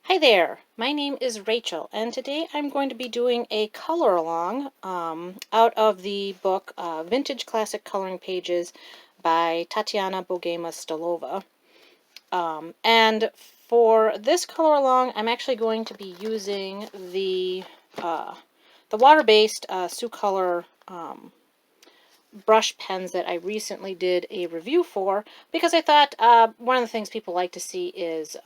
Hi there, my name is Rachel, and today I'm going to be doing a color along out of the book Vintage Classic Coloring Pages by Tatiana Bogema. And for this color along, I'm actually going to be using the water-based Soucolor brush pens that I recently did a review for, because I thought one of the things people like to see is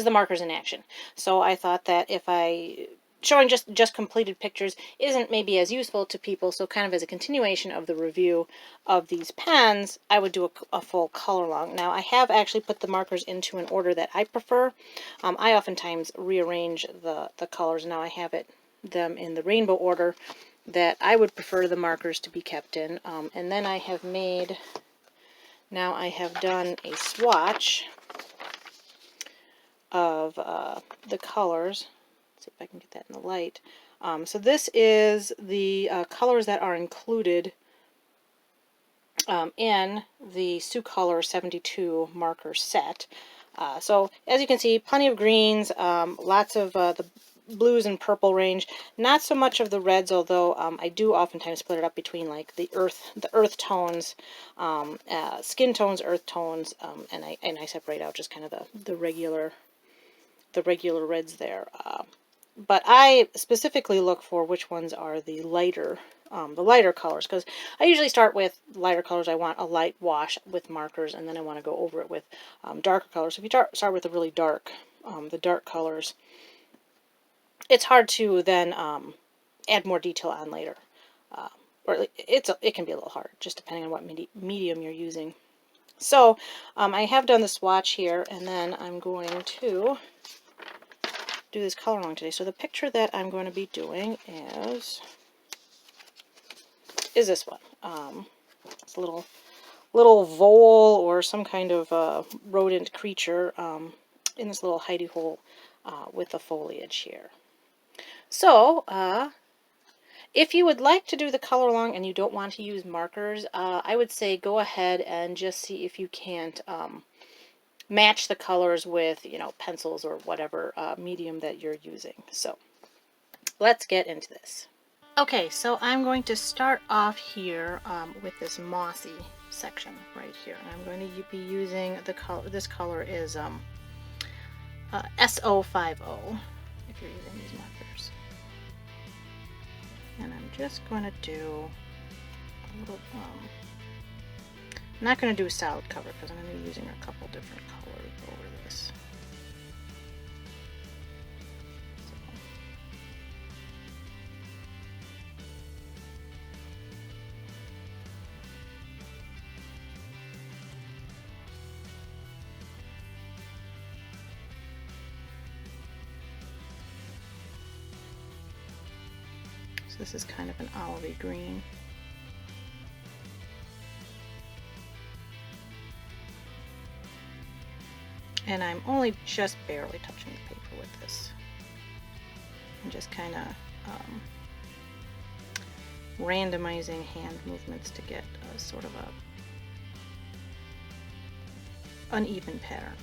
the markers in action. So I thought that if showing just completed pictures isn't maybe as useful to people, so kind of as a continuation of the review of these pens, I would do a full color along. Now I have actually put the markers into an order that I prefer. I oftentimes rearrange the colors. Now I have them in the rainbow order that I would prefer the markers to be kept in. And then I have done a swatch of the colors. Let's see if I can get that in the light. So this is the colors that are included in the Soucolor 72 marker set. So as you can see, plenty of greens, lots of the blues and purple range, not so much of the reds, although I do oftentimes split it up between like the earth tones, skin tones, earth tones, and I separate out just kind of the regular reds there. But I specifically look for which ones are the lighter colors, because I usually start with lighter colors. I want a light wash with markers, and then I want to go over it with darker colors. So if you start with the really dark, the dark colors, it's hard to then add more detail on later. Or it can be a little hard, just depending on what medium you're using. So I have done the swatch here, and then I'm going to do this color along today. So the picture that I'm going to be doing is this one. It's a little vole or some kind of rodent creature in this little hidey hole with the foliage here. So if you would like to do the color along and you don't want to use markers, I would say go ahead and just see if you can't match the colors with, pencils or whatever medium that you're using. So let's get into this. Okay, so I'm going to start off here with this mossy section right here. And I'm going to be using the color. This color is SO50 if you're using these markers. And I'm just going to do a little, I'm not going to do a solid cover because I'm going to be using a couple different colors over this. So this is kind of an olivey green. And I'm only just barely touching the paper with this. I'm just kind of randomizing hand movements to get a sort of a uneven pattern.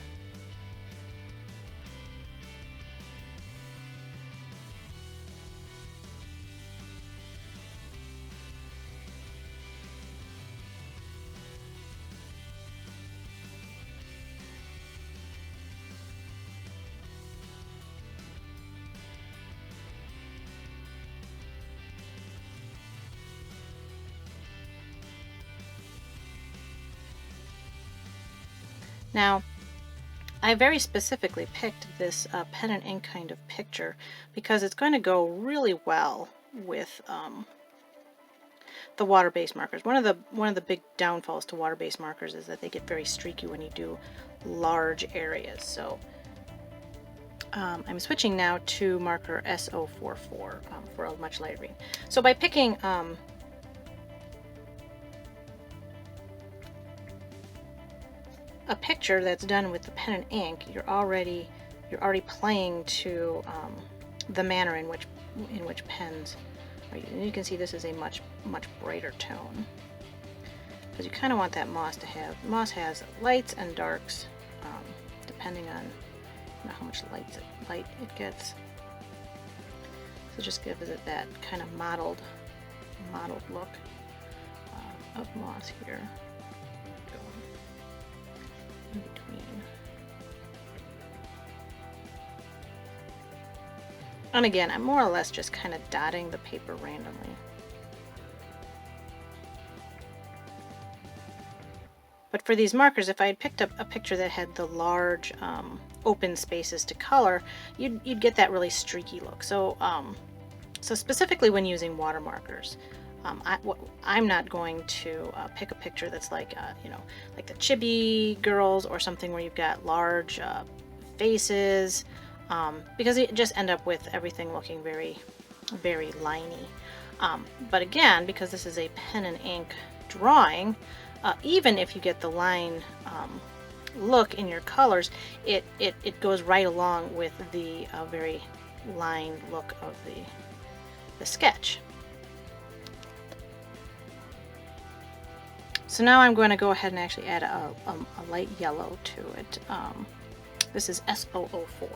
Now, I very specifically picked this pen and ink kind of picture because it's going to go really well with the water-based markers. One of the big downfalls to water-based markers is that they get very streaky when you do large areas. So I'm switching now to marker SO44 for a much lighter green. So by picking a picture that's done with the pen and ink, you're already playing to the manner in which pens are used. And you can see this is a much brighter tone, because you kind of want that moss to have. Moss has lights and darks depending on know how much light it gets. So just gives it that kind of mottled look of moss here. Go in between. And again, I'm more or less just kind of dotting the paper randomly. But for these markers, if I had picked up a picture that had the large open spaces to color, you'd get that really streaky look. So, so specifically when using water markers, I'm not going to pick a picture that's like, you know, like the Chibi Girls or something where you've got large faces, because you just end up with everything looking very, very liney. But again, because this is a pen and ink drawing, even if you get the line look in your colors, it goes right along with the very lined look of the sketch. So now I'm going to go ahead and actually add a light yellow to it. This is S004.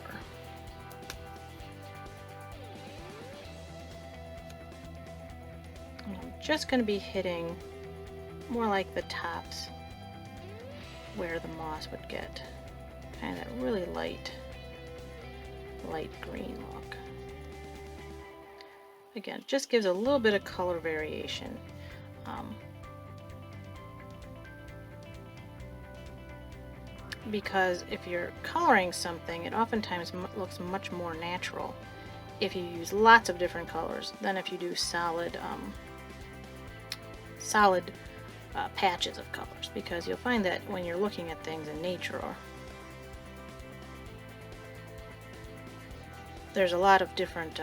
And I'm just going to be hitting more like the tops where the moss would get kind of that really light green look. Again, just gives a little bit of color variation. Because if you're coloring something, it oftentimes looks much more natural if you use lots of different colors than if you do solid patches of colors, because you'll find that when you're looking at things in nature, there's a lot of different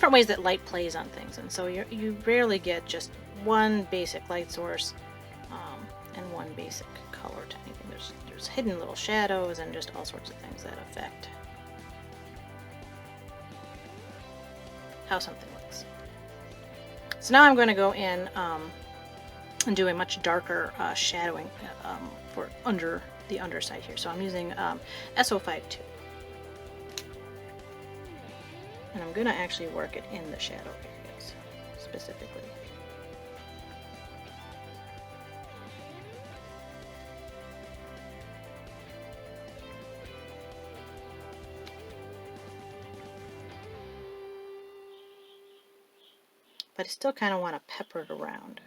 ways that light plays on things, and so you rarely get just one basic light source and one basic color to anything. There's hidden little shadows and just all sorts of things that affect how something looks. So now I'm going to go in and do a much darker shadowing for under the underside here. So I'm using S052. And I'm going to actually work it in the shadow areas specifically. But I still kind of want to pepper it around.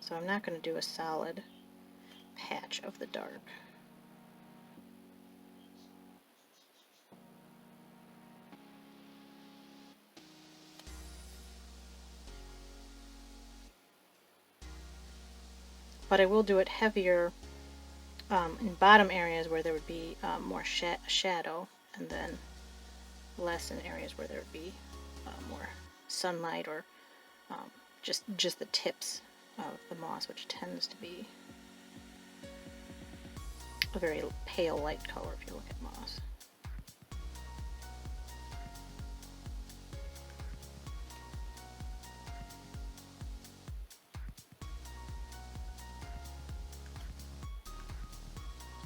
So I'm not going to do a solid patch of the dark. But I will do it heavier in bottom areas where there would be more shadow, and then less in areas where there would be more sunlight, or just the tips of the moss, which tends to be a very pale light color if you look at moss.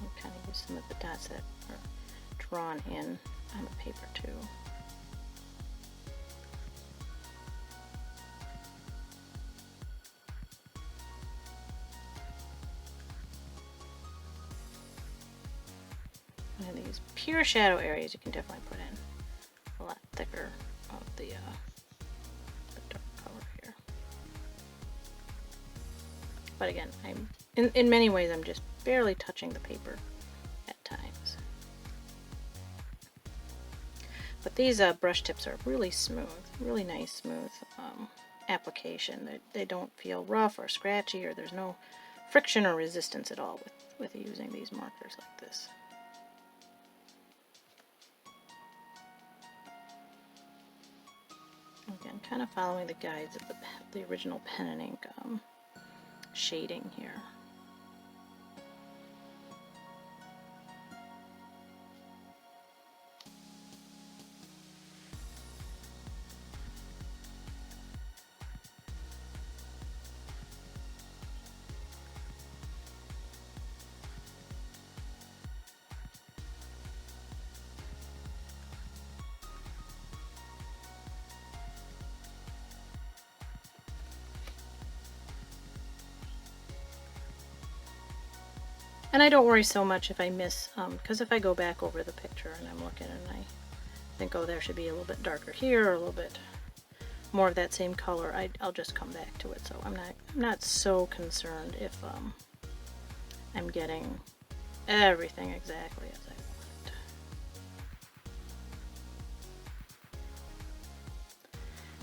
And kind of use some of the dots that are drawn in on the paper too. And these pure shadow areas you can definitely put in a lot thicker of the dark color here. But again, in many ways I'm just barely touching the paper at times. But these brush tips are really smooth, really nice smooth application. They don't feel rough or scratchy, or there's no friction or resistance at all with using these markers like this. Again, kind of following the guides of the original pen and ink shading here. And I don't worry so much if I miss, because if I go back over the picture and I'm looking and I think, oh, there should be a little bit darker here or a little bit more of that same color, I'll just come back to it. So I'm not so concerned if I'm getting everything exactly as I want.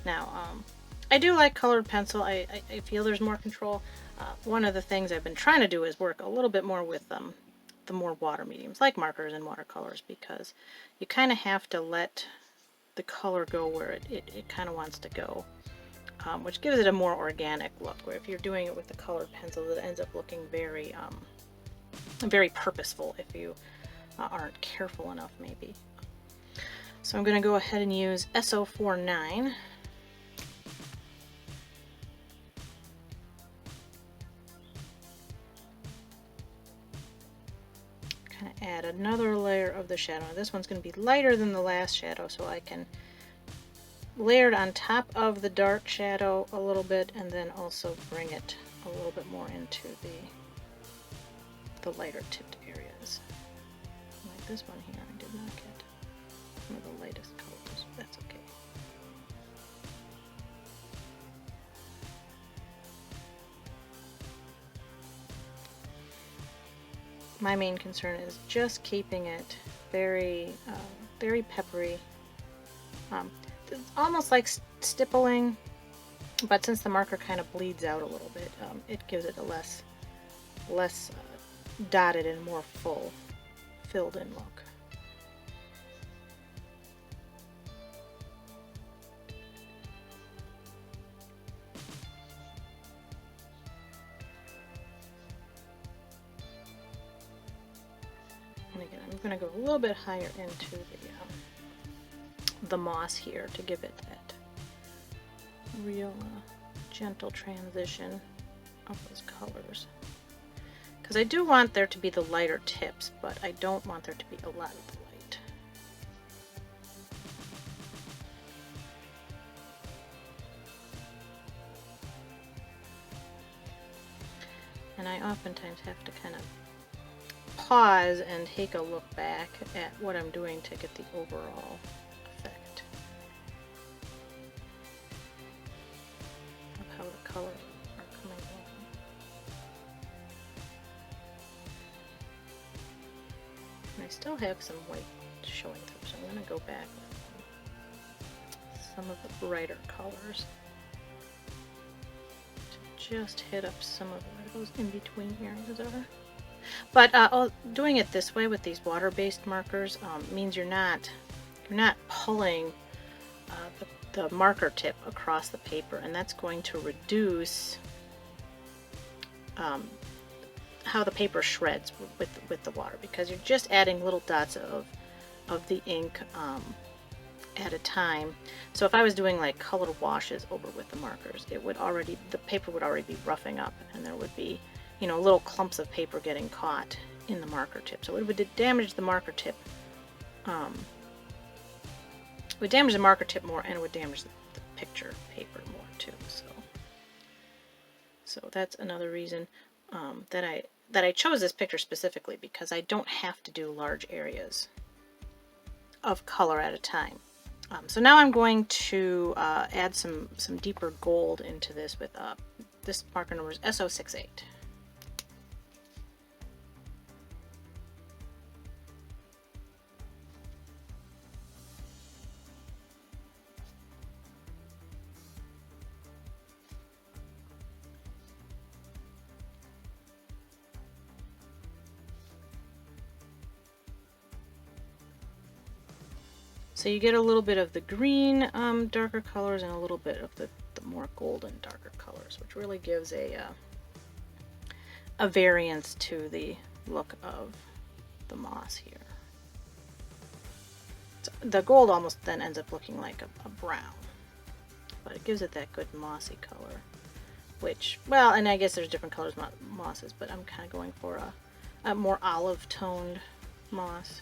Now, I do like colored pencil. I feel there's more control. One of the things I've been trying to do is work a little bit more with the more water mediums, like markers and watercolors, because you kind of have to let the color go where it kind of wants to go, which gives it a more organic look, where if you're doing it with the colored pencil, it ends up looking very, very purposeful if you aren't careful enough, maybe. So I'm going to go ahead and use SO49. Kind of add another layer of the shadow. This one's going to be lighter than the last shadow, so I can layer it on top of the dark shadow a little bit, and then also bring it a little bit more into the lighter tipped areas. Like this one here, I did not get one of the lightest colors. That's okay. My main concern is just keeping it very, very peppery. It's almost like stippling, but since the marker kind of bleeds out a little bit, it gives it a less dotted and more filled in look. And again, I'm going to go a little bit higher into the moss here to give it that real gentle transition of those colors. Because I do want there to be the lighter tips, but I don't want there to be a lot of the light. And I oftentimes have to kind of pause and take a look back at what I'm doing to get the overall effect of how the colors are coming along. And I still have some white showing through, so I'm going to go back with some of the brighter colors to just hit up some of where those in between areas are. But doing it this way with these water-based markers means you're not pulling the marker tip across the paper, and that's going to reduce how the paper shreds with the water, because you're just adding little dots of the ink at a time. So if I was doing like colored washes over with the markers, the paper would already be roughing up, and there would be, you know, little clumps of paper getting caught in the marker tip. So it would damage the marker tip. It would damage the marker tip more, and it would damage the picture paper more too. So that's another reason that I chose this picture specifically, because I don't have to do large areas of color at a time. So now I'm going to add some deeper gold into this with this marker number is SO68. So you get a little bit of the green darker colors and a little bit of the more golden darker colors, which really gives a variance to the look of the moss here. So the gold almost then ends up looking like a brown, but it gives it that good mossy color, which, well, and I guess there's different colors mosses, but I'm kind of going for a more olive toned moss.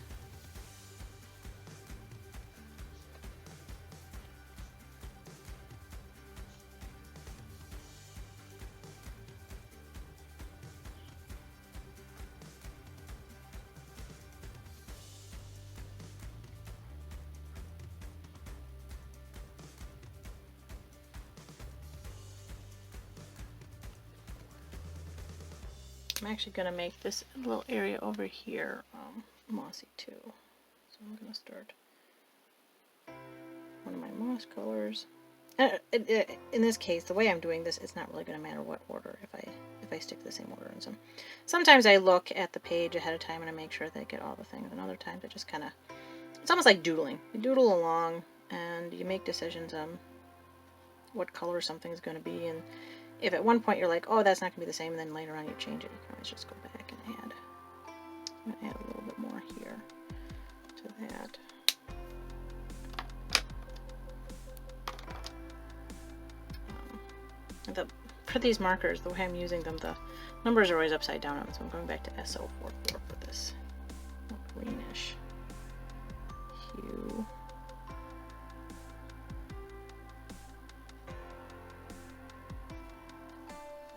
I'm actually going to make this little area over here mossy too. So I'm going to start one of my moss colors. In this case, the way I'm doing this, it's not really going to matter what order if I stick to the same order. And sometimes I look at the page ahead of time and I make sure that I get all the things, and other times I just kind of, it's almost like doodling. You doodle along and you make decisions on what color something's going to be, and if at one point you're like, oh, that's not going to be the same, and then later on you change it, you can always just go back and add. I'm going to add a little bit more here to that. For these markers, the way I'm using them, the numbers are always upside down, so I'm going back to SO44 for this greenish hue.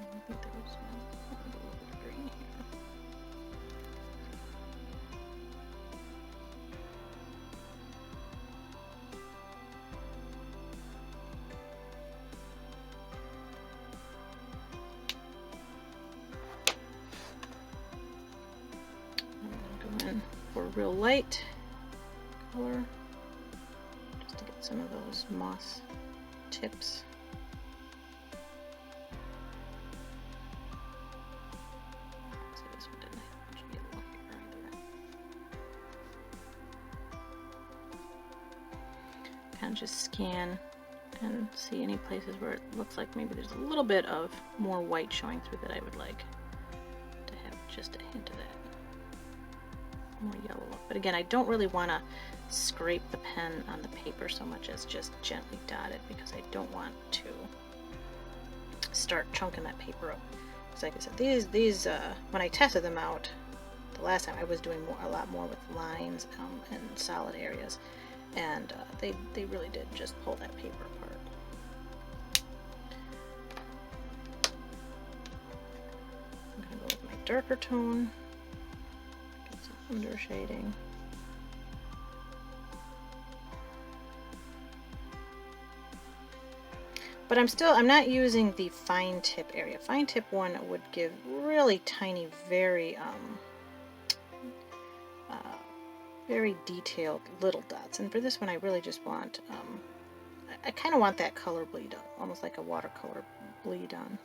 I think there was a little bit of green here. For a real light color, just to get some of those moss tips. See, this one didn't have much yellow here either. Kind of just scan and see any places where it looks like maybe there's a little bit of more white showing through that I would like to have just a hint of that. More yellow look. But again, I don't really want to scrape the pen on the paper so much as just gently dot it, because I don't want to start chunking that paper up. So like I said, these when I tested them out the last time, I was doing a lot more with lines and solid areas, and they really did just pull that paper apart. I'm gonna go with my darker tone. Under shading. But I'm not using the fine tip area. Fine tip one would give really tiny, very detailed little dots. And for this one, I really just want, I kind of want that color bleed, almost like a watercolor bleed on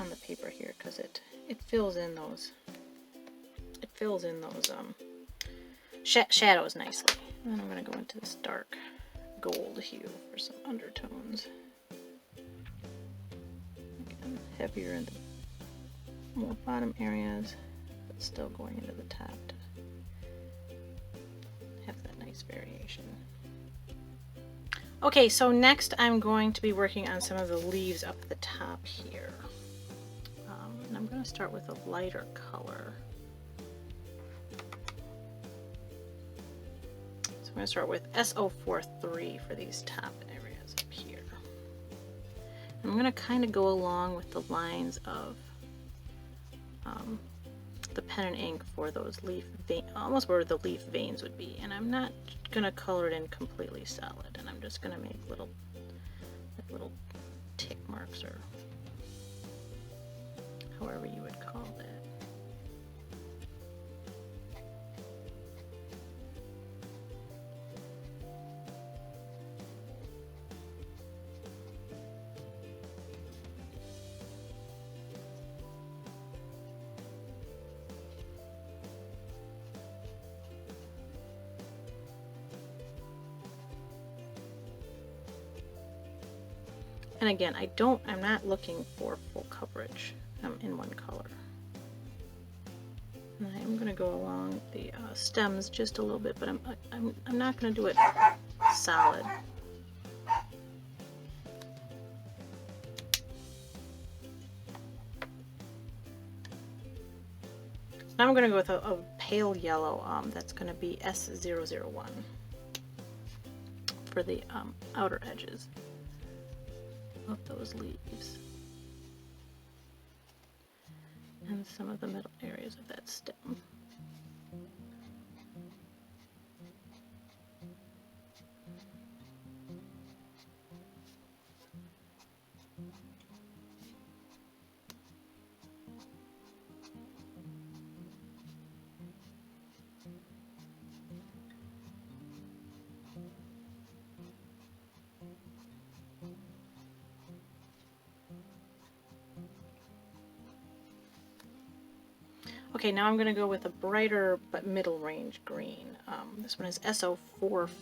the paper here, because it fills in those. It fills in those shadows nicely. And then I'm going to go into this dark gold hue for some undertones. Again, heavier in the more bottom areas, but still going into the top to have that nice variation. Okay, so next I'm going to be working on some of the leaves up at the top here. And I'm going to start with a lighter color. I'm going to start with SO43 for these top areas up here. I'm going to kind of go along with the lines of the pen and ink for those leaf veins, almost where the leaf veins would be. And I'm not going to color it in completely solid, and I'm just going to make little tick marks, or however you would call that. And again, I'm not looking for full coverage in one color. And I'm going to go along the stems just a little bit, but I'm not going to do it solid. Now I'm going to go with a pale yellow that's going to be S001 for the outer edges of those leaves and some of the middle areas of that stem. Okay, now I'm going to go with a brighter but middle range green. This one is SO45.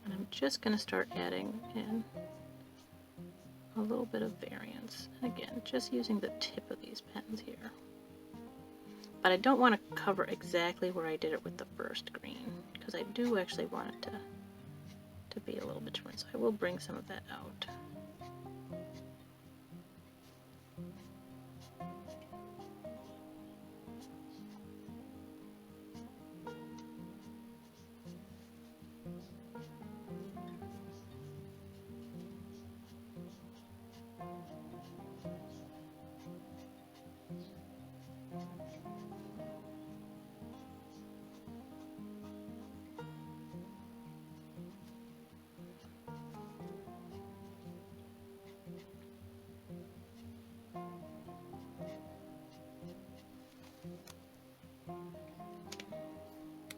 And I'm just going to start adding in a little bit of variance. And again, just using the tip of these pens here. But I don't want to cover exactly where I did it with the first green, because I do actually want it to be a little bit different. So I will bring some of that out.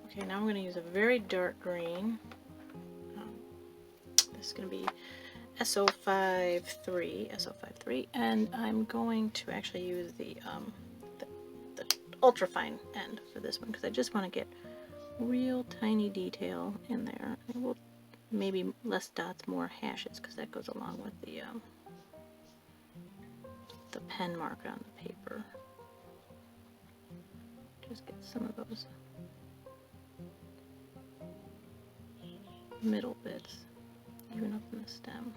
Okay, now I'm going to use a very dark green. This is going to be SO53, and I'm going to actually use the ultra fine end for this one because I just want to get real tiny detail in there. And we'll maybe less dots, more hashes, because that goes along with the pen marker on the paper. Just get some of those middle bits even up in the stem.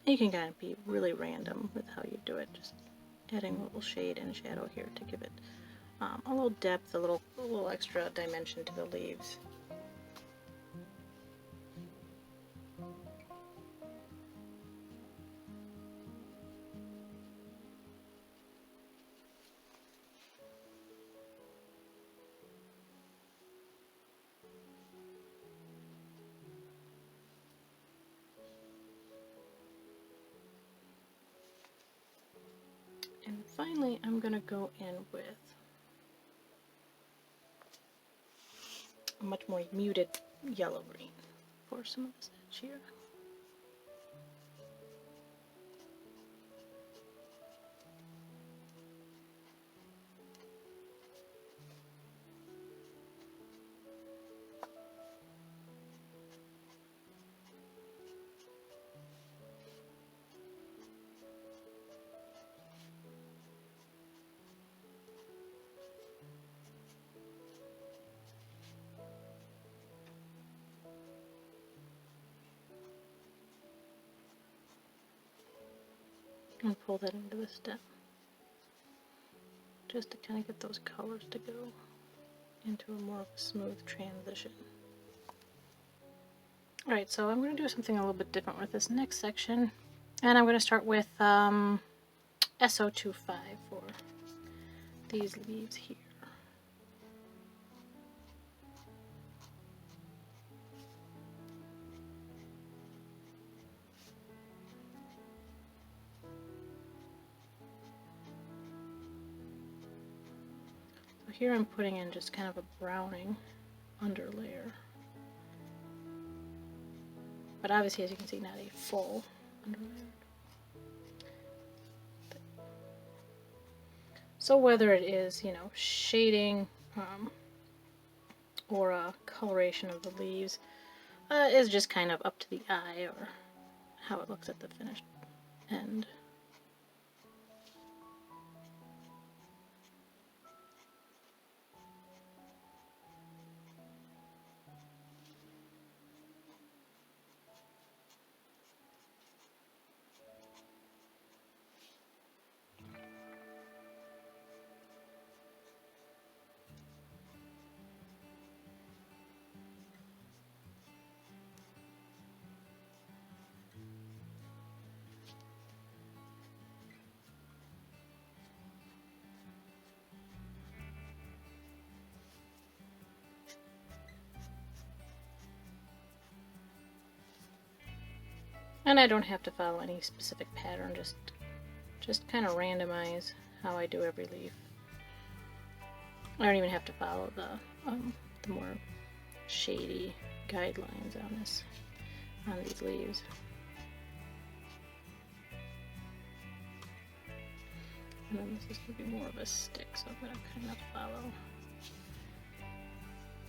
You can kind of be really random with how you do it, just adding a little shade and shadow here to give it a little depth, a little extra dimension to the leaves. And finally, I'm going to go in with a much more muted yellow-green for some of this edge here. And pull that into the stem, just to kind of get those colors to go into a more of a smooth transition. Alright, so I'm going to do something a little bit different with this next section, and I'm going to start with SO25 for these leaves here. Here I'm putting in just kind of a browning underlayer, but obviously, as you can see, not a full underlayer. So whether it is, you know, shading or a coloration of the leaves is just kind of up to the eye or how it looks at the finished end. And I don't have to follow any specific pattern, just kind of randomize how I do every leaf. I don't even have to follow the more shady guidelines on these leaves. And then this is going to be more of a stick, so I'm going to kind of follow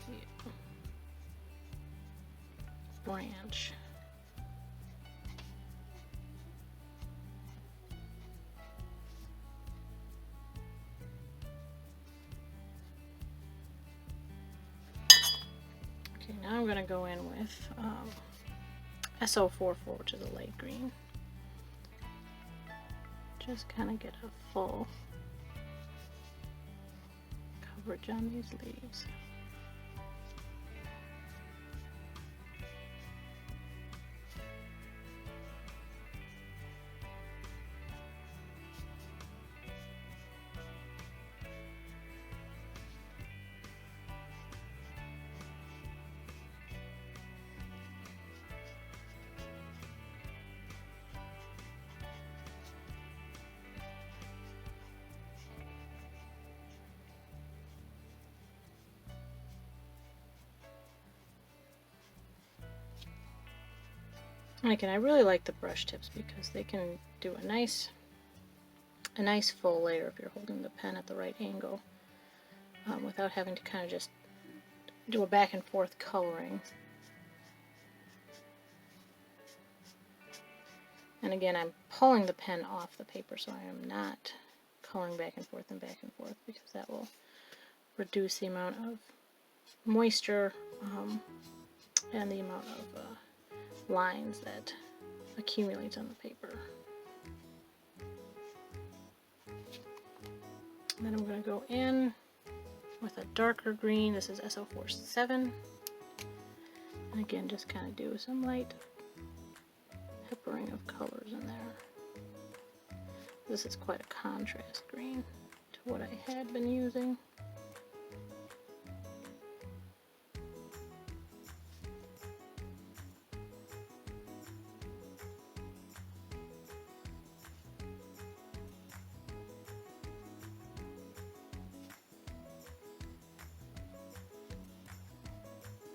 the branch. Okay, now I'm going to go in with SO44, which is a light green. Just kind of get a full coverage on these leaves. And again, I really like the brush tips because they can do a nice full layer if you're holding the pen at the right angle, without having to kind of just do a back and forth coloring. And again, I'm pulling the pen off the paper, so I am not coloring back and forth because that will reduce the amount of moisture and the amount of lines that accumulates on the paper. And then I'm going to go in with a darker green. This is SO47. And again, just kind of do some light peppering of colors in there. This is quite a contrast green to what I had been using.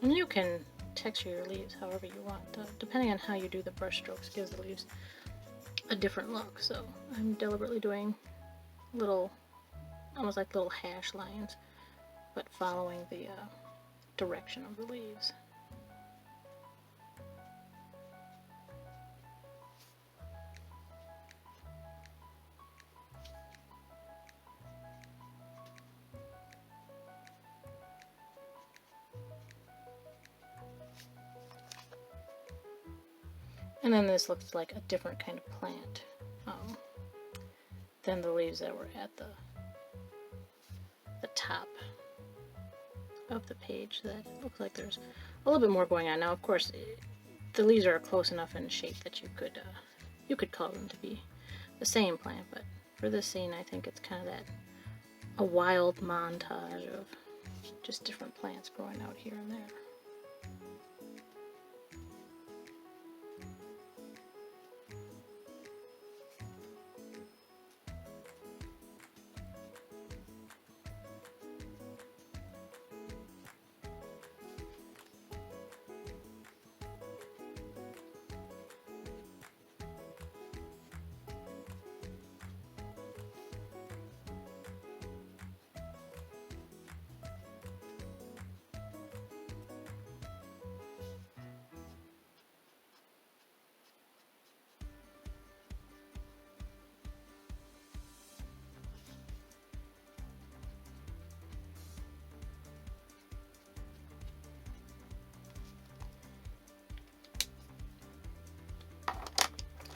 And you can texture your leaves however you want. Depending on how you do the brush strokes gives the leaves a different look. So I'm deliberately doing little, almost like little hash lines, but following the direction of the leaves. And then this looks like a different kind of plant than the leaves that were at the top of the page. That looks like there's a little bit more going on. Now, of course, the leaves are close enough in shape that you could color them to be the same plant, but for this scene, I think it's kind of a wild montage of just different plants growing out here and there.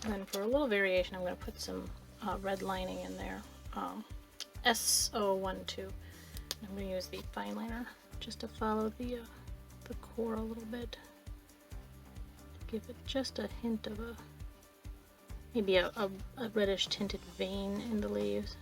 And then for a little variation, I'm going to put some red lining in there, SO12. I'm going to use the Fineliner just to follow the core a little bit, to give it just a hint of maybe a reddish tinted vein in the leaves.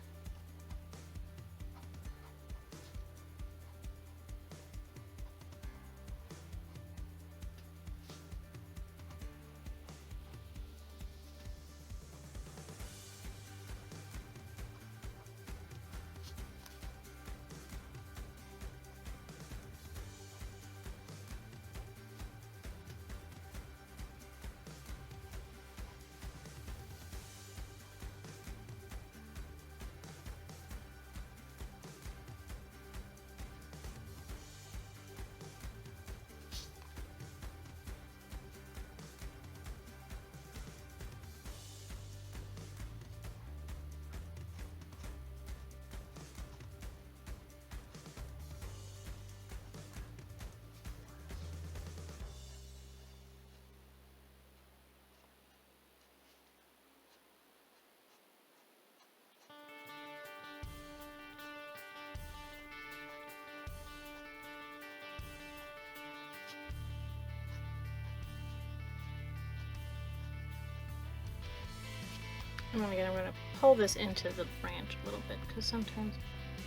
And then again, I'm going to pull this into the branch a little bit because sometimes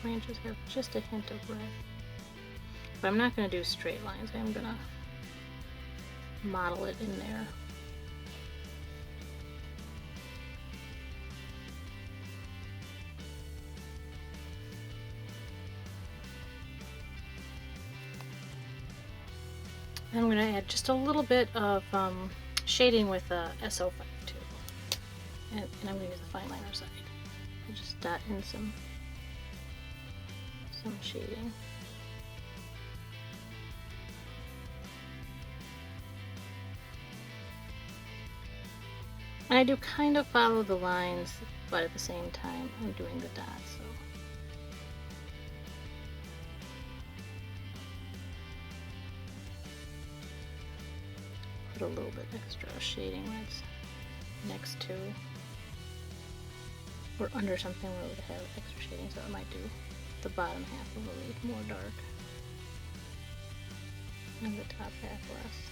branches have just a hint of red. But I'm not going to do straight lines. I'm going to model it in there. And I'm going to add just a little bit of shading with SO5 too. And I'm going to use the Fineliner side. I'll just dot in some shading. And I do kind of follow the lines, but at the same time I'm doing the dots. So. Put a little bit extra shading when it's next to or under something where it would have extra shading, so it might do the bottom half a little more dark and the top half less.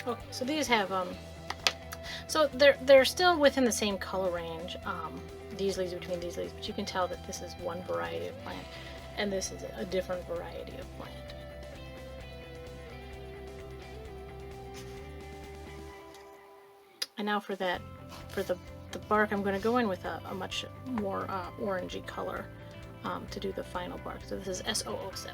Okay, so these have so they're still within the same color range. These leaves between these leaves, but you can tell that this is one variety of plant, and this is a different variety of plant. And now for the bark, I'm going to go in with a much more orangey color to do the final bark. So this is S007.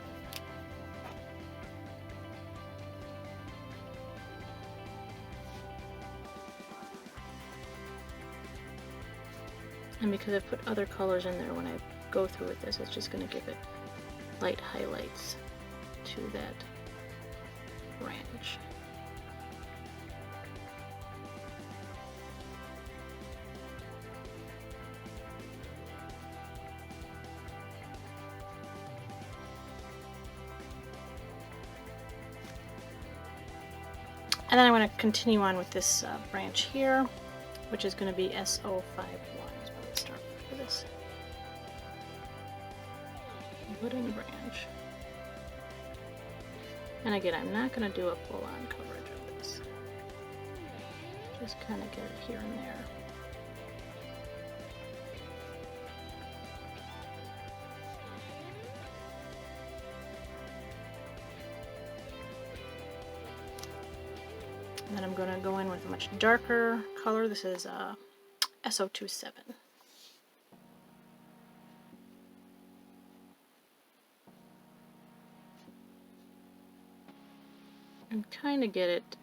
And because I've put other colors in there when I go through with this, it's just going to give it light highlights to that branch. And then I want to continue on with this branch here, which is going to be S051. Start for this budding branch. And again, I'm not going to do a full-on coverage of this. Just kind of get it here and there. And then I'm going to go in with a much darker color. This is SO27. And kind of get it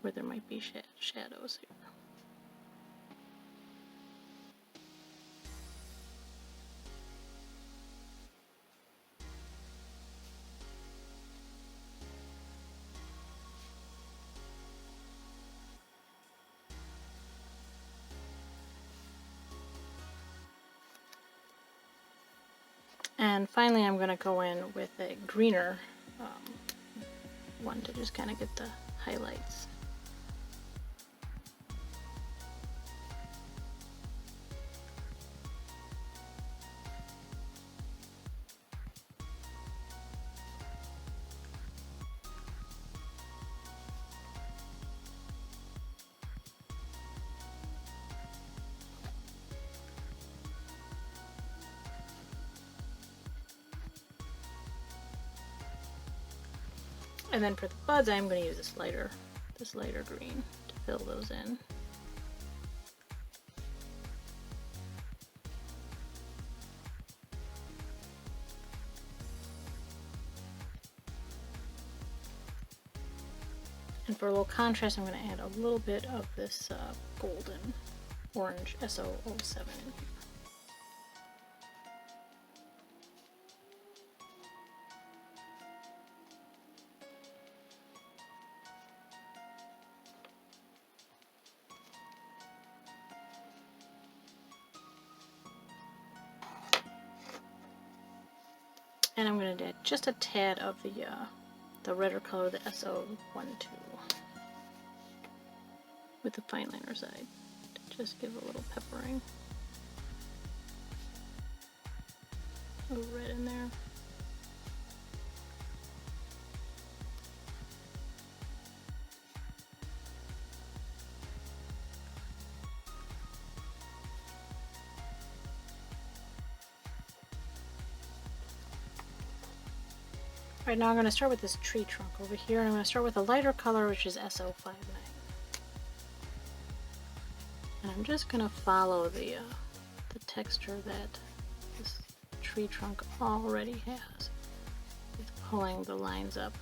where there might be shadows here. And finally I'm going to go in with a greener one to just kind of get the highlights. And then for the buds, I'm going to use this lighter green to fill those in. And for a little contrast, I'm going to add a little bit of this golden orange SO07 in here. And I'm going to add just a tad of the redder color, the SO12, with the fineliner side, to just give a little peppering. A little red in there. Alright, now I'm going to start with this tree trunk over here, and I'm going to start with a lighter color, which is SO59. And I'm just going to follow the texture that this tree trunk already has, with pulling the lines up.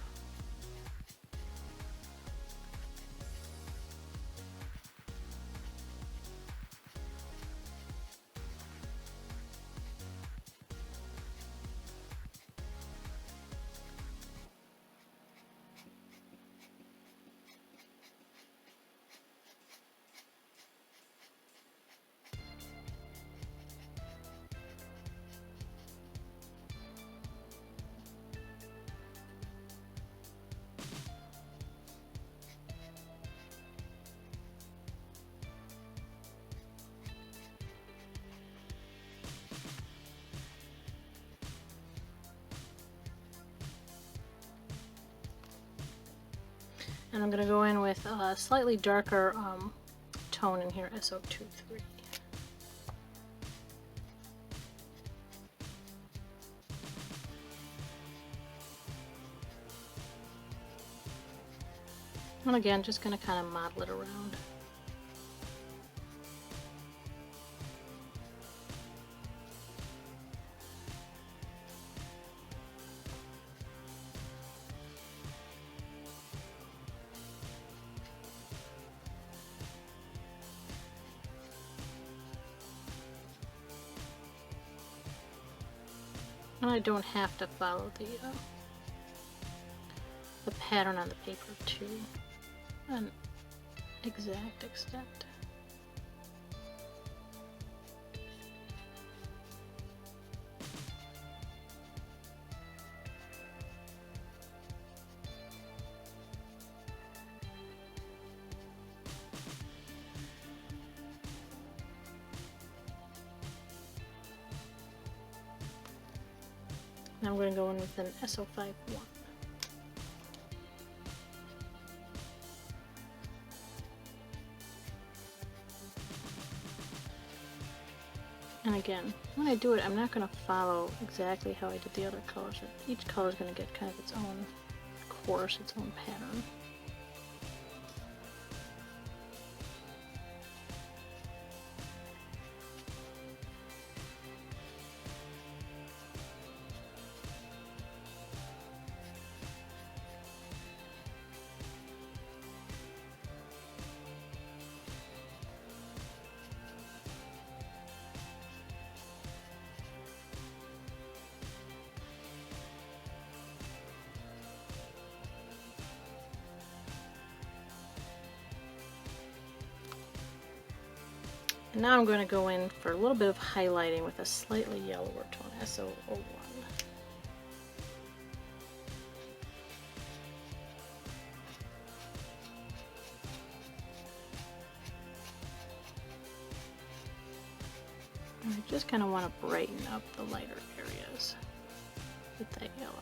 And I'm going to go in with a slightly darker tone in here, SO23. And again, just going to kind of model it around. And I don't have to follow the pattern on the paper to an exact extent. Now I'm going to go in with an SO51. And again, when I do it, I'm not going to follow exactly how I did the other colors. Each color is going to get kind of its own course, its own pattern. And now I'm going to go in for a little bit of highlighting with a slightly yellower tone, SO01. And I just kind of want to brighten up the lighter areas with that yellow.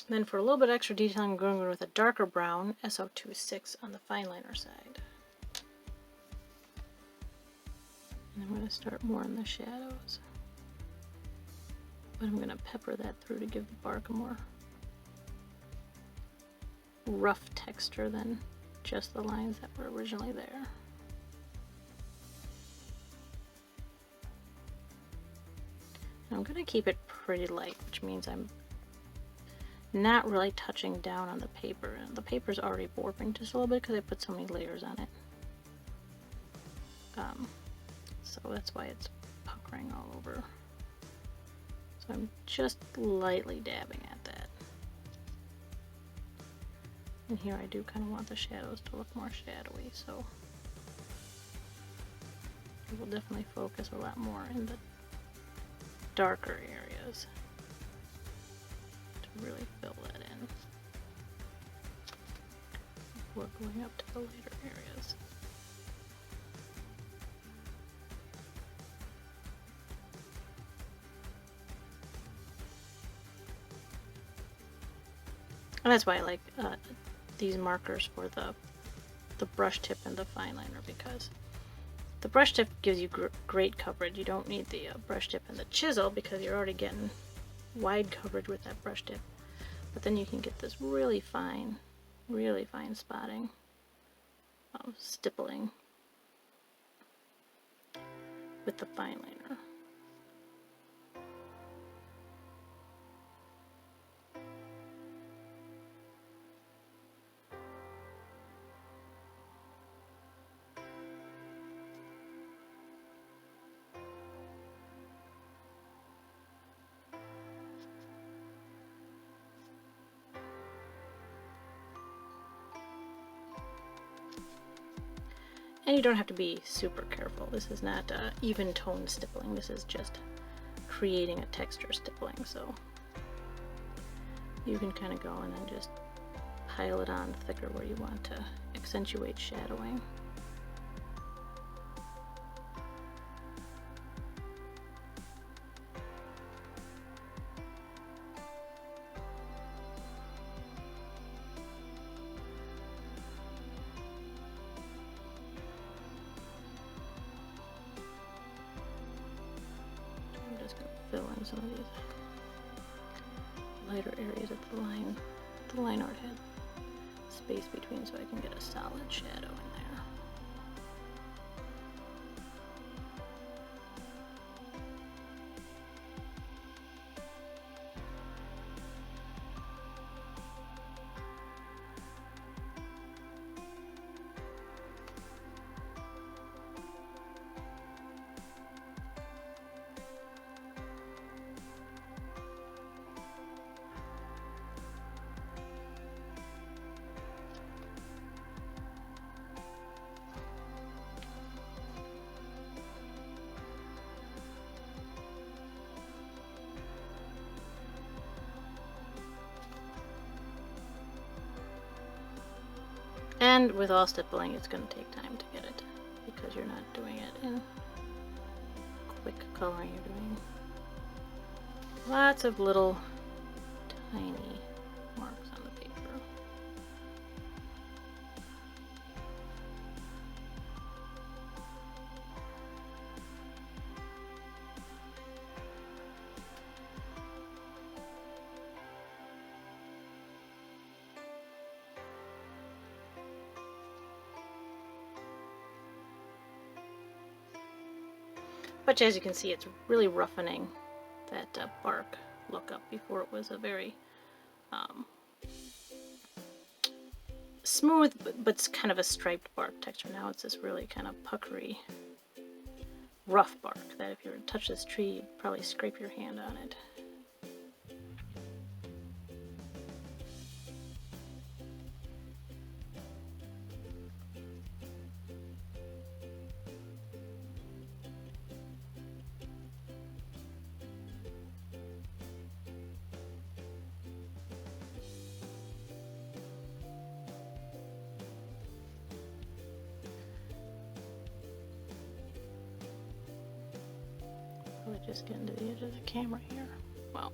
Then for a little bit extra detail, I'm going with a darker brown, SO26 on the Fineliner side. And I'm going to start more in the shadows. But I'm going to pepper that through to give the bark a more rough texture than just the lines that were originally there. And I'm going to keep it pretty light, which means I'm not really touching down on the paper. And the paper's already warping just a little bit because I put so many layers on it. So that's why it's puckering all over. So I'm just lightly dabbing at that. And here I do kind of want the shadows to look more shadowy, so I will definitely focus a lot more in the darker areas to really fill that in before going up to the lighter areas. And that's why I like these markers for the brush tip and the Fineliner, because the brush tip gives you great coverage. You don't need the brush tip and the chisel because you're already getting wide coverage with that brush tip. But then you can get this really fine spotting, stippling with the Fineliner. And you don't have to be super careful. This is not even tone stippling. This is just creating a texture stippling. So you can kind of go in and just pile it on thicker where you want to accentuate shadowing. Fill in some of these lighter areas of the line art had space between, so I can get a solid shadow in there. And with all stippling, it's going to take time to get it because you're not doing it in quick coloring. You're doing lots of little tiny marks on the paper. But as you can see, it's really roughening that bark look up. Before it was a very smooth, but it's kind of a striped bark texture. Now it's this really kind of puckery rough bark that if you were to touch this tree, you'd probably scrape your hand on it. Probably just getting to the edge of the camera here. Well,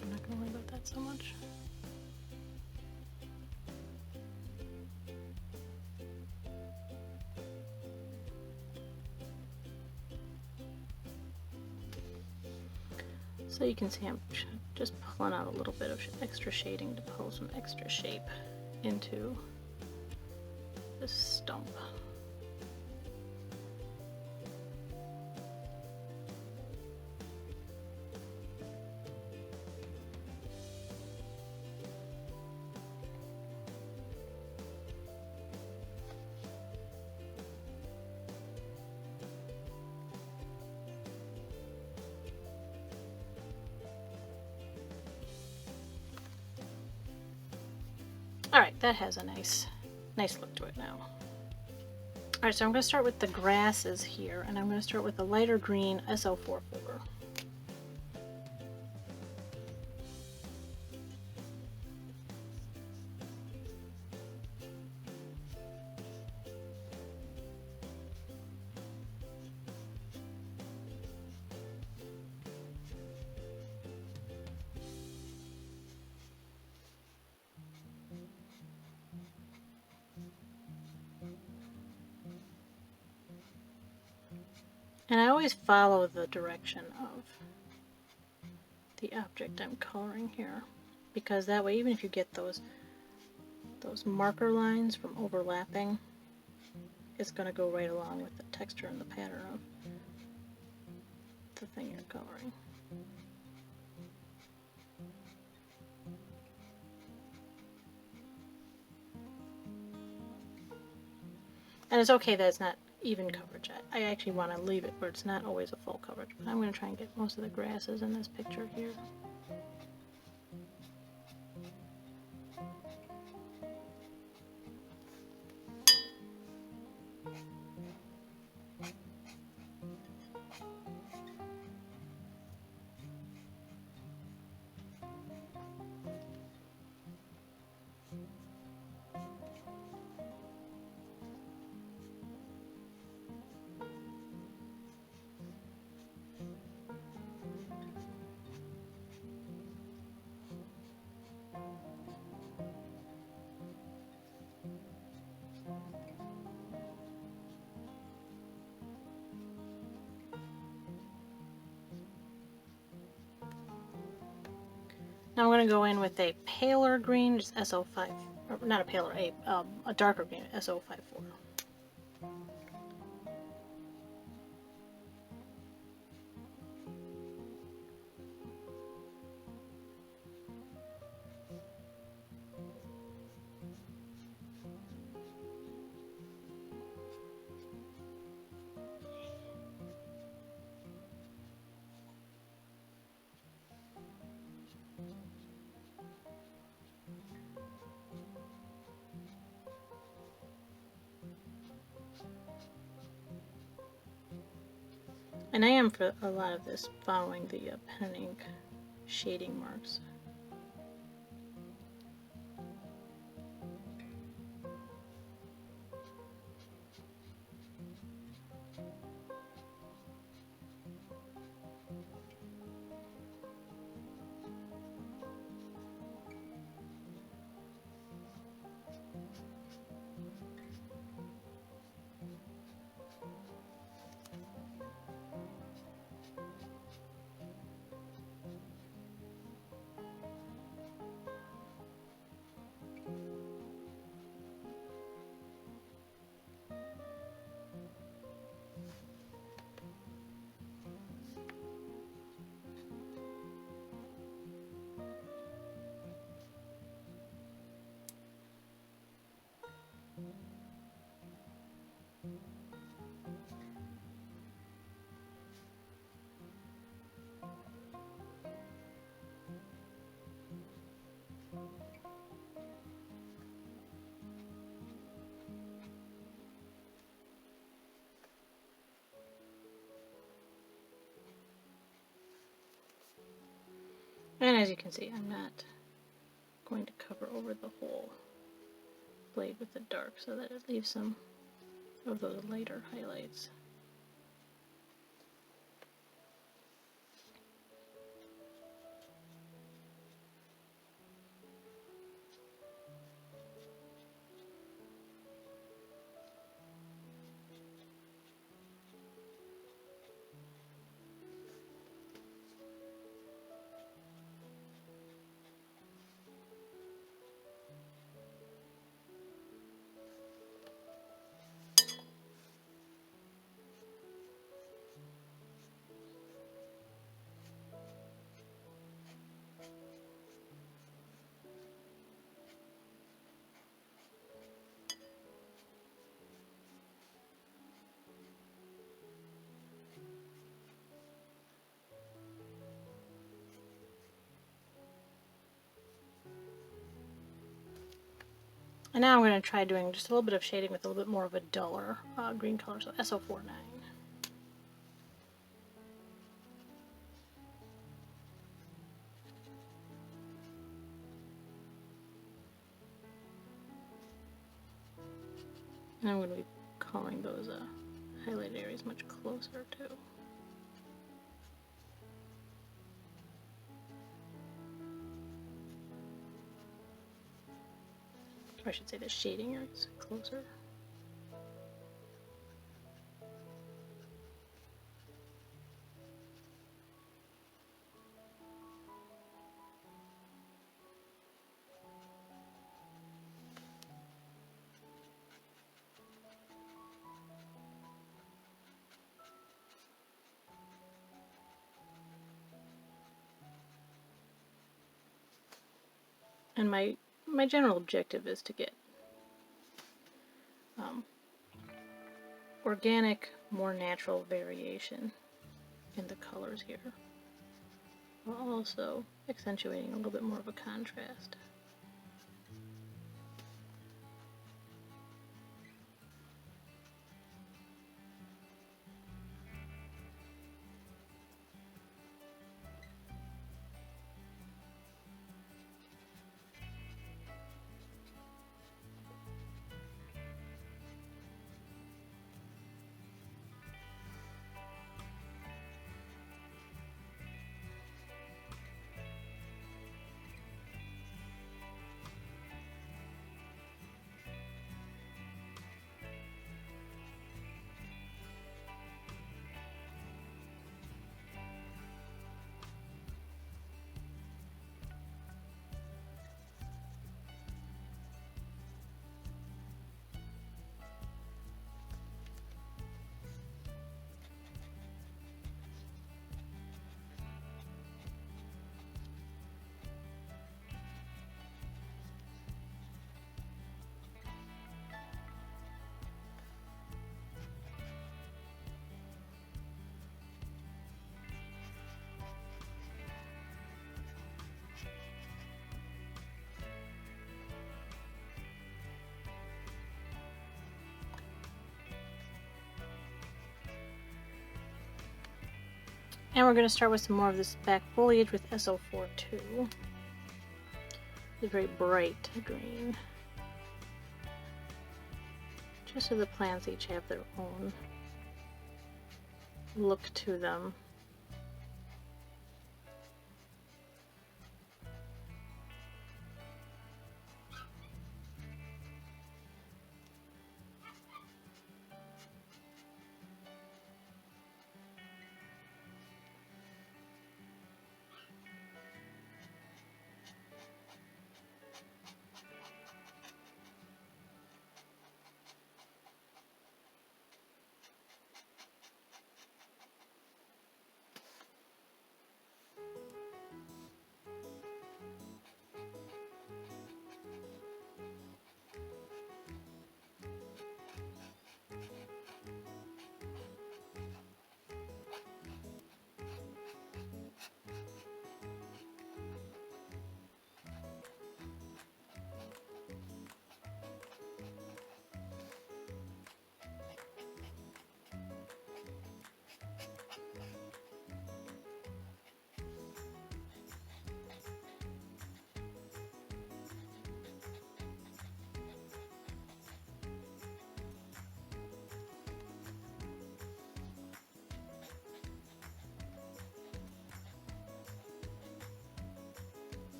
I'm not going to worry about that so much. So you can see I'm just pulling out a little bit of extra shading to pull some extra shape into this stump. Alright, that has a nice look to it now. Alright, so I'm going to start with the grasses here, and I'm going to start with a lighter green SO44. And I always follow the direction of the object I'm coloring here, because that way, even if you get those marker lines from overlapping, it's going to go right along with the texture and the pattern of the thing you're coloring. And it's okay that it's not even coverage. I actually want to leave it where it's not always a full coverage. But I'm going to try and get most of the grasses in this picture here. Now I'm going to go in with a paler green, just SO5, or not a paler, a darker green, SO54. And I am, for a lot of this, following the pen and ink shading marks. And as you can see, I'm not going to cover over the whole blade with the dark so that it leaves some of those lighter highlights. And now I'm going to try doing just a little bit of shading with a little bit more of a duller green color, so SO49. And I'm going to be calling those highlight areas much closer too. Or I should say the shading areas closer. And my general objective is to get organic, more natural variation in the colors here, while also accentuating a little bit more of a contrast. And we're going to start with some more of this back foliage with SO42. It's a very bright green. Just so the plants each have their own look to them.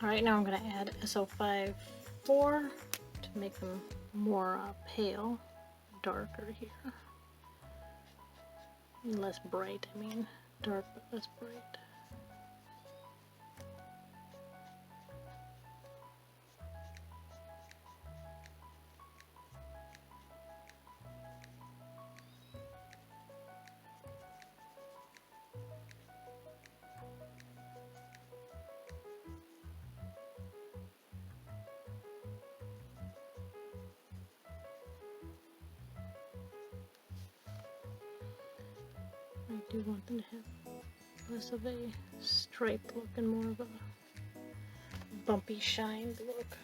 Alright, now I'm going to add SO5 4 to make them more pale, darker here. Less bright, I mean. Dark but less bright. I do want them to have less of a striped look and more of a bumpy shined look.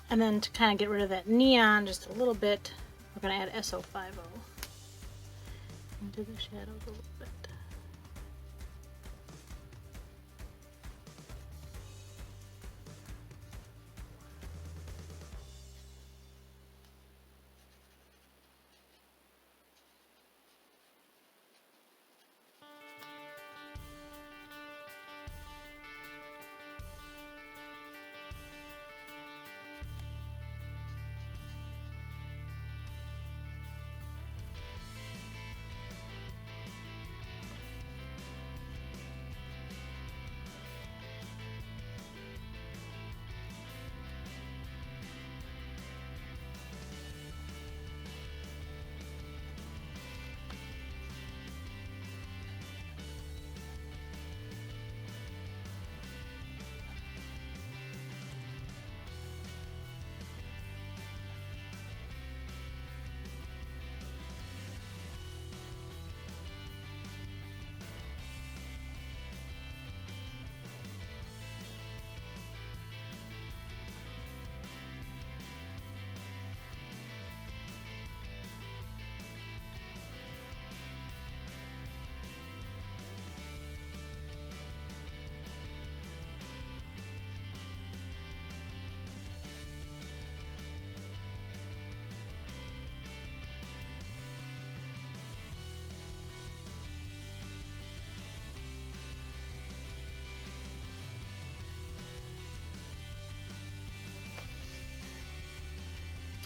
And then to kind of get rid of that neon just a little bit, we're going to add SO50 into the shadows a little bit.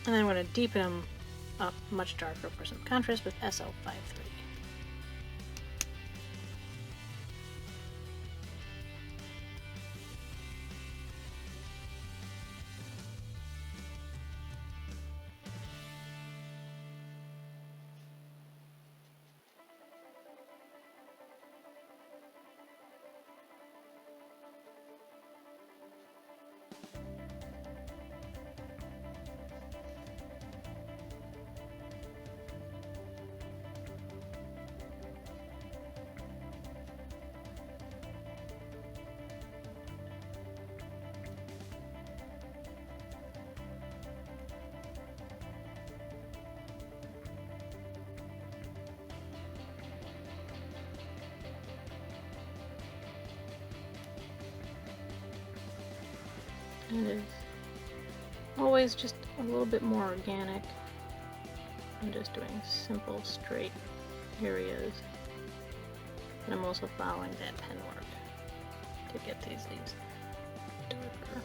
And then I'm going to deepen them up much darker for some contrast with SO53. And it's always just a little bit more organic. I'm just doing simple, straight areas. And I'm also following that pen work to get these leaves darker.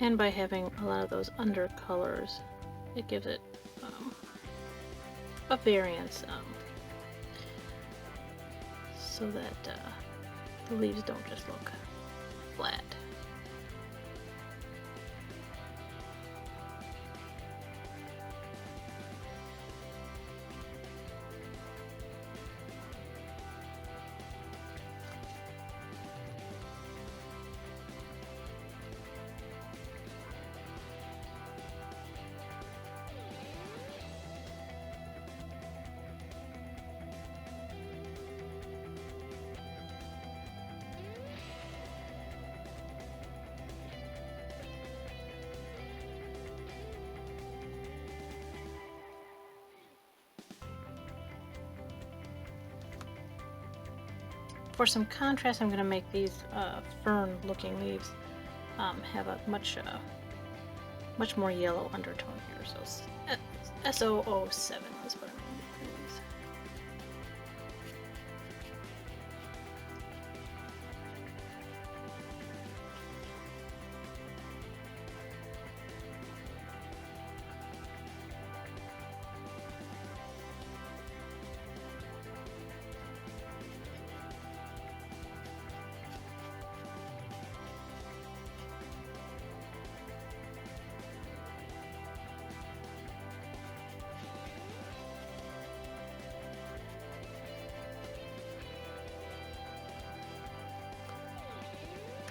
And by having a lot of those undercolors, it gives it a variance, so that the leaves don't just look flat. For some contrast, I'm going to make these fern-looking leaves have a much more yellow undertone here. So SO07 is what I'm going to use.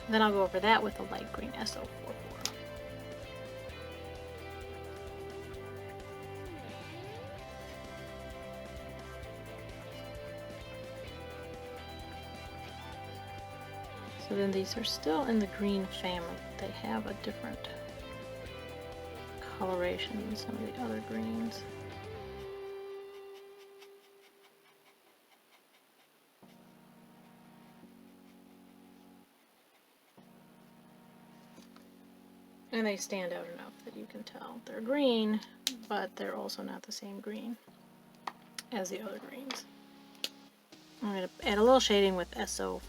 Then I'll go over that with a light green SO44. So then these are still in the green family. They have a different coloration than some of the other greens. And they stand out enough that you can tell they're green, but they're also not the same green as the other greens. I'm going to add a little shading with SO52.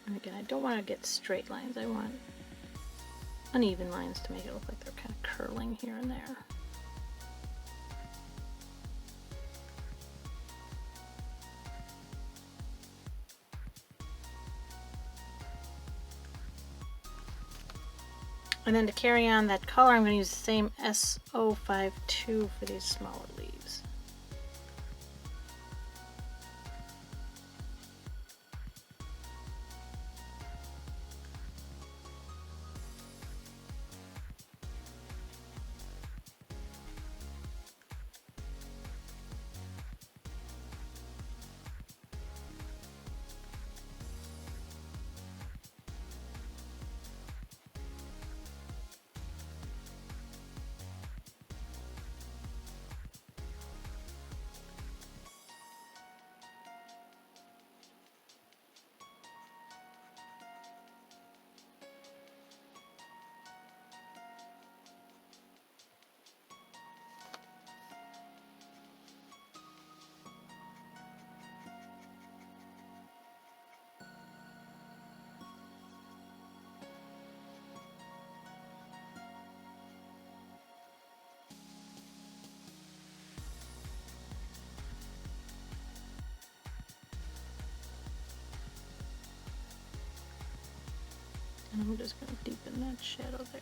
And again, I don't want to get straight lines. I want uneven lines to make it look like they're kind of curling here and there. And then to carry on that color, I'm going to use the same SO52 for these smaller leaves. And I'm just going to deepen that shadow there.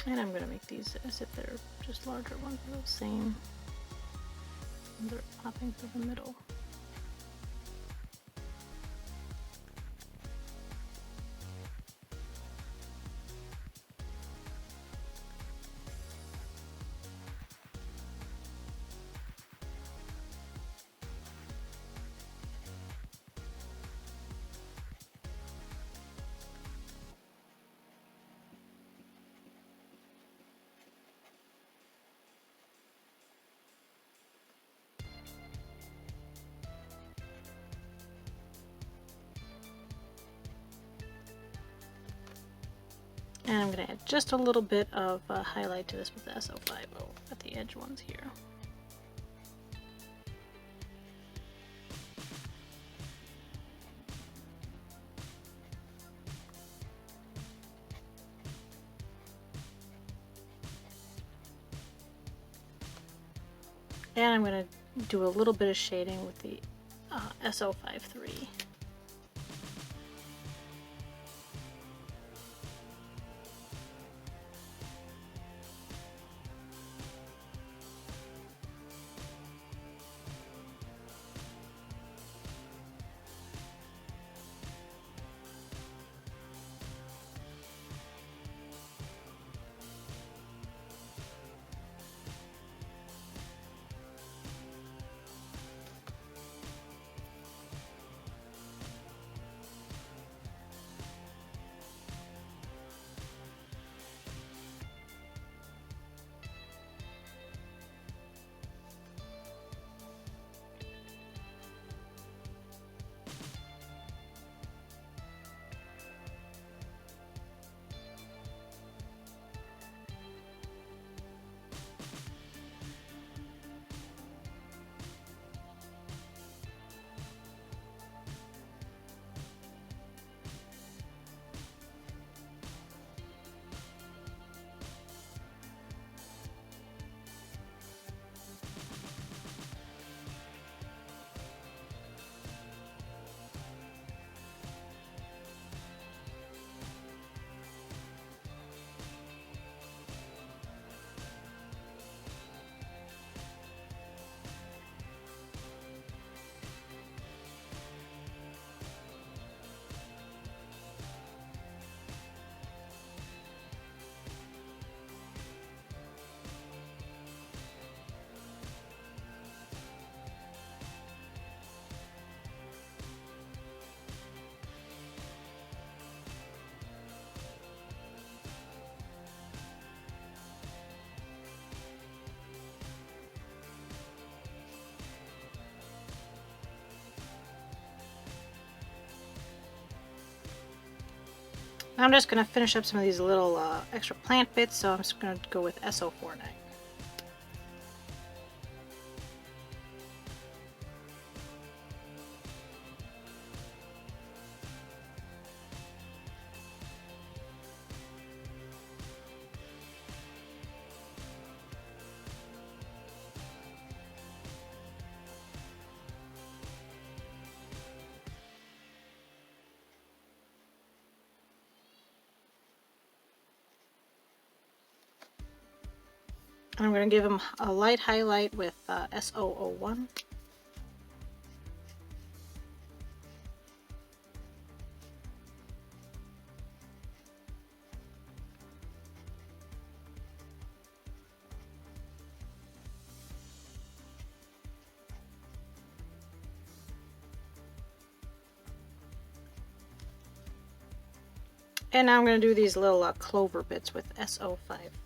And I'm going to make these as if they're just larger ones, the same. And they're popping through the middle. And I'm going to add just a little bit of highlight to this with the SO50 at the edge ones here. And I'm going to do a little bit of shading with the SO53. I'm just going to finish up some of these little extra plant bits, so I'm just going to go with SO49. And I'm going to give them a light highlight with SO01. And now I'm going to do these little clover bits with SO54.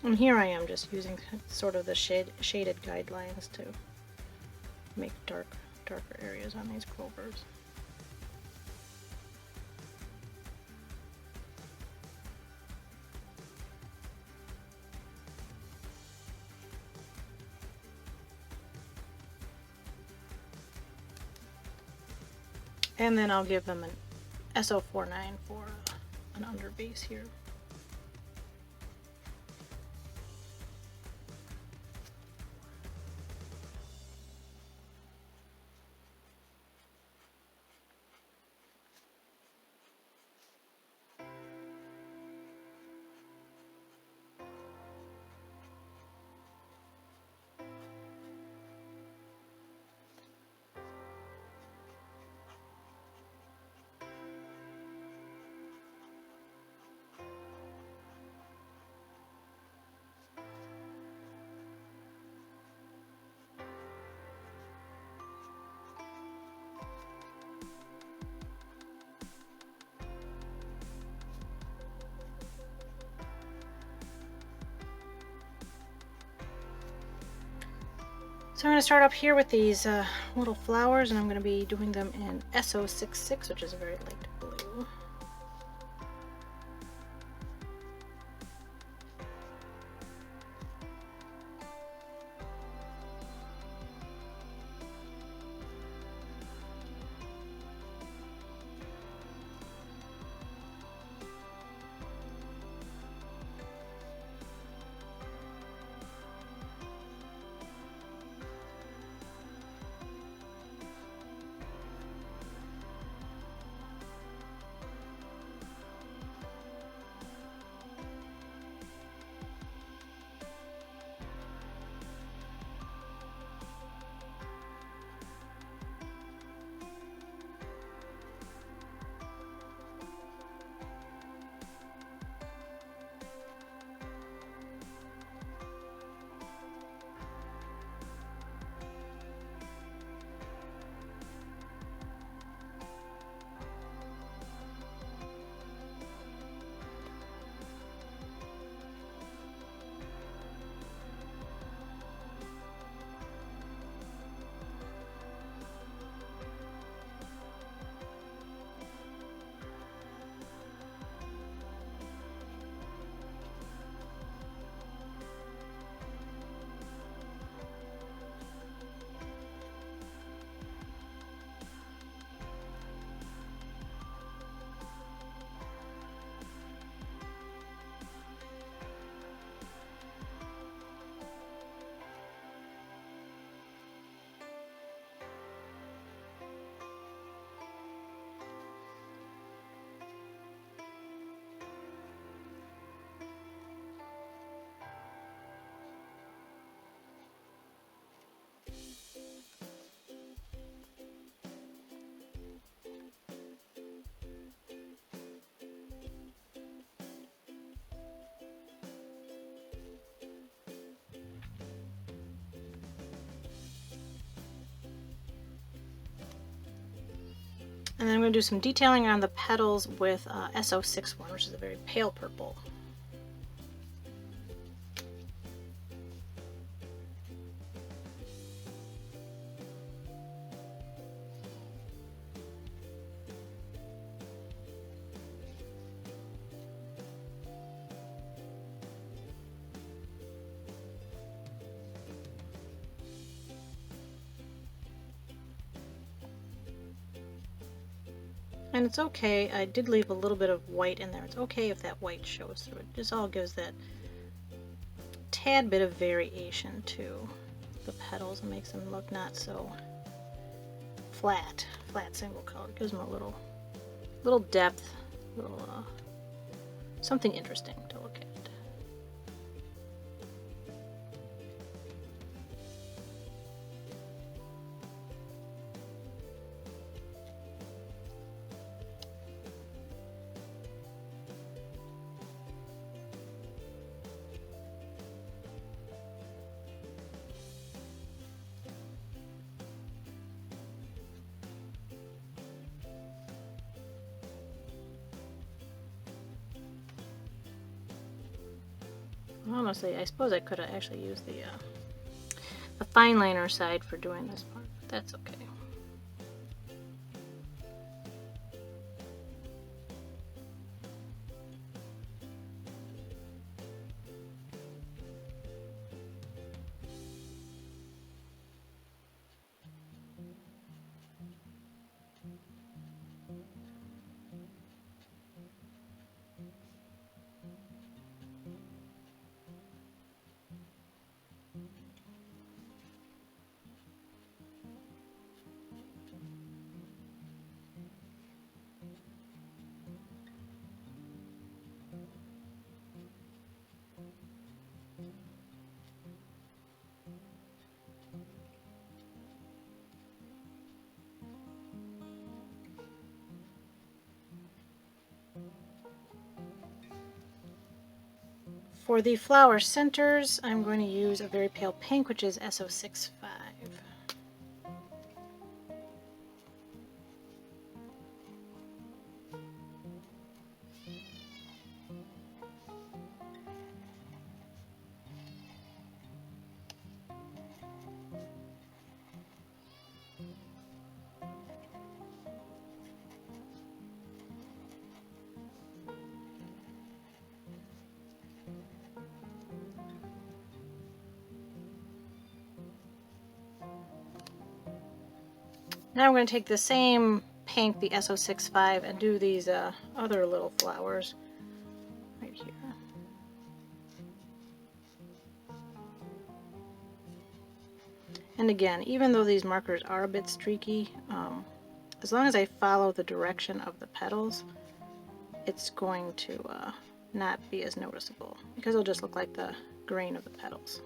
And here I am just using sort of the shaded guidelines to make darker areas on these clovers. And then I'll give them an SO49 for an underbase here. So I'm going to start up here with these little flowers, and I'm going to be doing them in SO66, which is a very light blue. And then I'm going to do some detailing on the petals with SO61, which is a very pale purple. And it's okay, I did leave a little bit of white in there. It's okay if that white shows through. It just all gives that tad bit of variation to the petals and makes them look not so flat single color. It gives them a little depth, something interesting to look at. Honestly, I suppose I could have actually used the Fineliner side for doing this part. that's okay. For the flower centers, I'm going to use a very pale pink, which is SO65. Now I'm going to take the same pink, the SO65, and do these other little flowers right here. And again, even though these markers are a bit streaky, as long as I follow the direction of the petals, it's going to not be as noticeable, because it'll just look like the grain of the petals.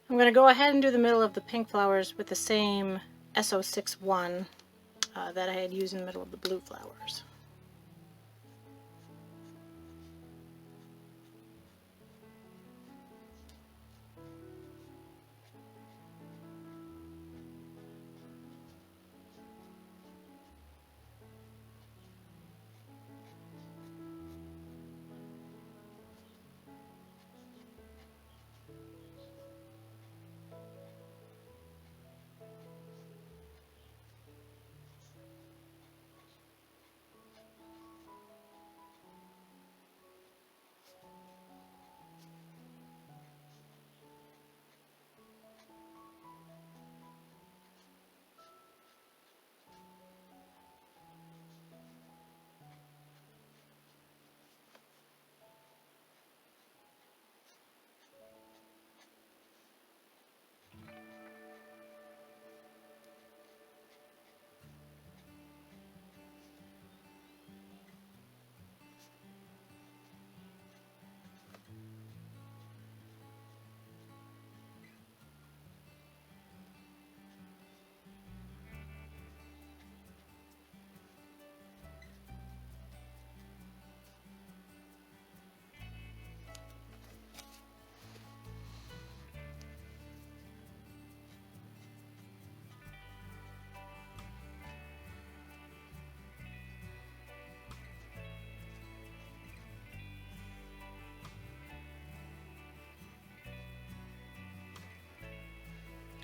I'm going to go ahead and do the middle of the pink flowers with the same SO61 that I had used in the middle of the blue flowers.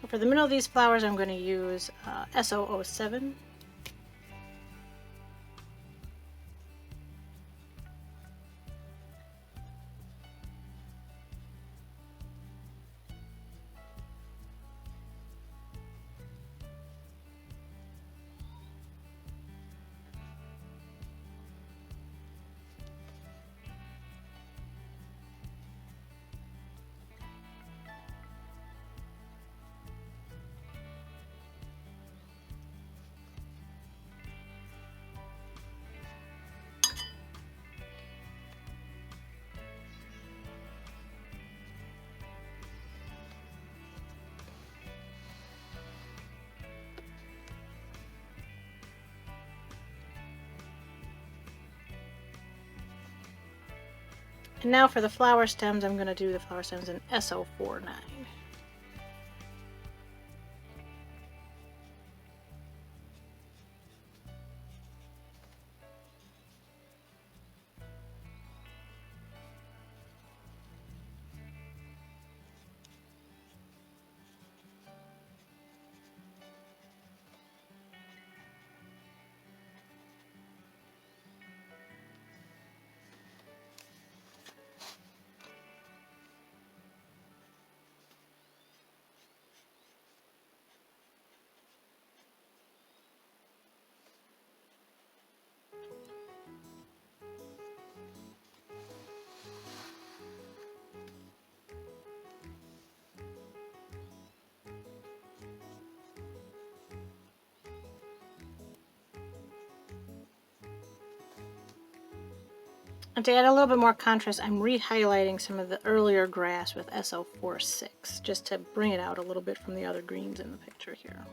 For the middle of these flowers, I'm going to use SO07. And now for the flower stems, I'm going to do the flower stems in SO49. And to add a little bit more contrast, I'm re-highlighting some of the earlier grass with SO46, just to bring it out a little bit from the other greens in the picture here.